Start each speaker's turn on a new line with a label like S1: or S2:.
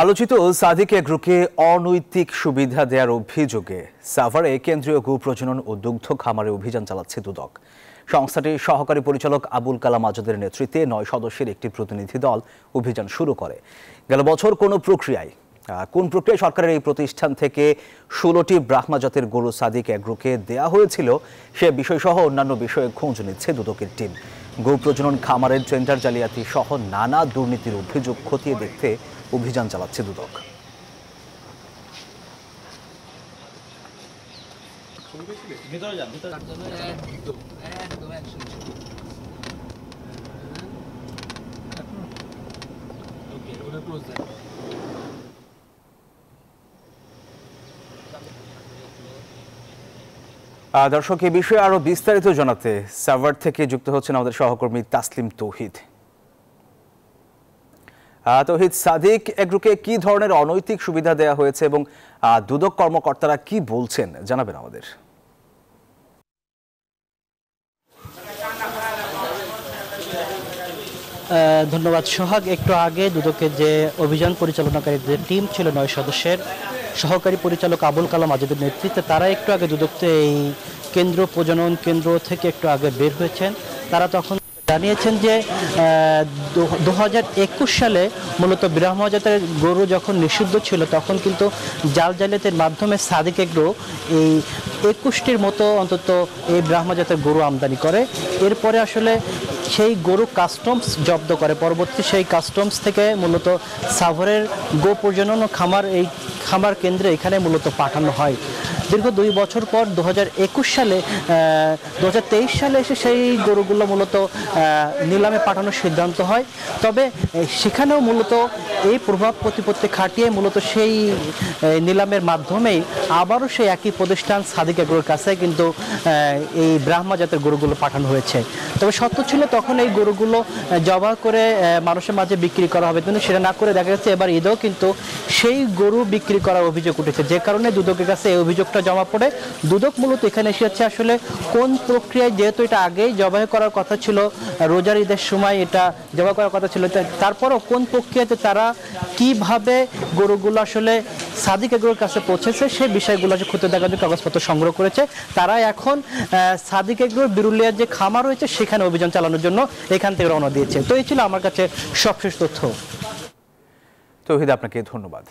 S1: আলোচিত সাদিক এগ্রোকে অনৈতিক সুবিধা দেওয়ার অভিযোগে সাভারে কেন্দ্রীয় গো প্রজনন ও দুগ্ধ খামারে অভিযান চালাচ্ছে দুদক। সংস্থাটির সহকারী পরিচালক আবুল কালাম আজাদের নেতৃত্বে 9 সদস্যের একটি প্রতিনিধি দল অভিযান শুরু করে। গেল বছর কোন প্রক্রিয়ায় সরকারের এই প্রতিষ্ঠান থেকে 16টি ব্রাহ্মা জাতের গরু সাদিক এগ্রোকে দেয়া হয়েছিল সে বিষয়সহ অন্যান্য বিষয়ে খোঁজ নিচ্ছে দুদকের টিম। গো প্রজনন খামারের টেন্ডার জালিয়াতি সহ নানা দুর্নীতির অভিযোগ খতিয়ে দেখতে অভিযান চালাচ্ছে দুদক। দর্শক, এই বিষয়ে আরো বিস্তারিত জানাতে সাভার থেকে যুক্ত হচ্ছেন আমাদের সহকর্মী তাসলিম তৌহিদ। তৌহিদ, সাদিক এগ্রোকে কি ধরনের অনৈতিক সুবিধা দেওয়া হয়েছে এবং দুদক কর্মকর্তারা কি বলছেন জানাবেন আমাদের।
S2: ধন্যবাদ সোহাগ। একটু আগে দুদকের যে অভিযান পরিচালনাকারী যে টিম ছিল 9 সদস্যের, সহকারী পরিচালক আবুল কালাম আজাদের নেতৃত্বে তারা একটু আগে দুদকতে এই কেন্দ্র প্রজনন কেন্দ্র থেকে একটু আগে বের হয়েছেন। তারা তখন জানিয়েছেন যে 2021 সালে মূলত ব্রাহ্মা জাতের গরু যখন নিষিদ্ধ ছিল তখন কিন্তু জালিয়াতির মাধ্যমে সাদিক এগ্রো এই 21টির মতো অন্তত এই ব্রাহ্মা জাতের গরু আমদানি করে। এরপরে আসলে সেই গরু কাস্টমস জব্দ করে। পরবর্তী সেই কাস্টমস থেকে মূলত সাভারের গো প্রজনন ও খামার কেন্দ্রে এখানে মূলত পাঠানো হয়। দীর্ঘ 2 বছর পর 2023 সালে এসে সেই গরুগুলো মূলত নিলামে পাঠানোর সিদ্ধান্ত হয়। তবে সেখানেও মূলত এই প্রভাব প্রতিপত্তি খাটিয়ে মূলত সেই নিলামের মাধ্যমেই আবারও সেই একই প্রতিষ্ঠান সাদিক এগ্রোর কাছে কিন্তু এই ব্রাহ্মা জাতের গরুগুলো পাঠানো হয়েছে। তবে সত্য ছিল তখন এই গরুগুলো জবাই করে মানুষের মাঝে বিক্রি করা হবে, কিন্তু সেটা না করে দেখা যাচ্ছে এবার ঈদেও কিন্তু সেই গরু বিক্রি করার অভিযোগ উঠেছে, যে কারণে দুদকের কাছে এই অভিযোগটা জমা পড়ে। দুদক মূলত এখানে এসেছে আসলে কোন প্রক্রিয়ায়, যেহেতু এটা আগেই জবাই করার কথা ছিল, রোজার ঈদের সময় এটা জবাই করার কথা ছিল, তারপরও কোন প্রক্রিয়াতে তারা কিভাবে গরুগুলো আসলে সাদিক এগ্রোর কাছে পৌঁছেছে সেই বিষয়গুলো খুঁজে দেখার জন্য কাগজপত্র সংগ্রহ করেছে। তারা এখন সাদিক এগ্রোর বিরুলিয়ার যে খামার রয়েছে সেখানে অভিযান চালানোর জন্য এখান থেকে রওনা দিয়েছে। তো এই ছিল আমার কাছে সবশেষ তথ্য।
S1: তৌহিদ, আপনাকে ধন্যবাদ।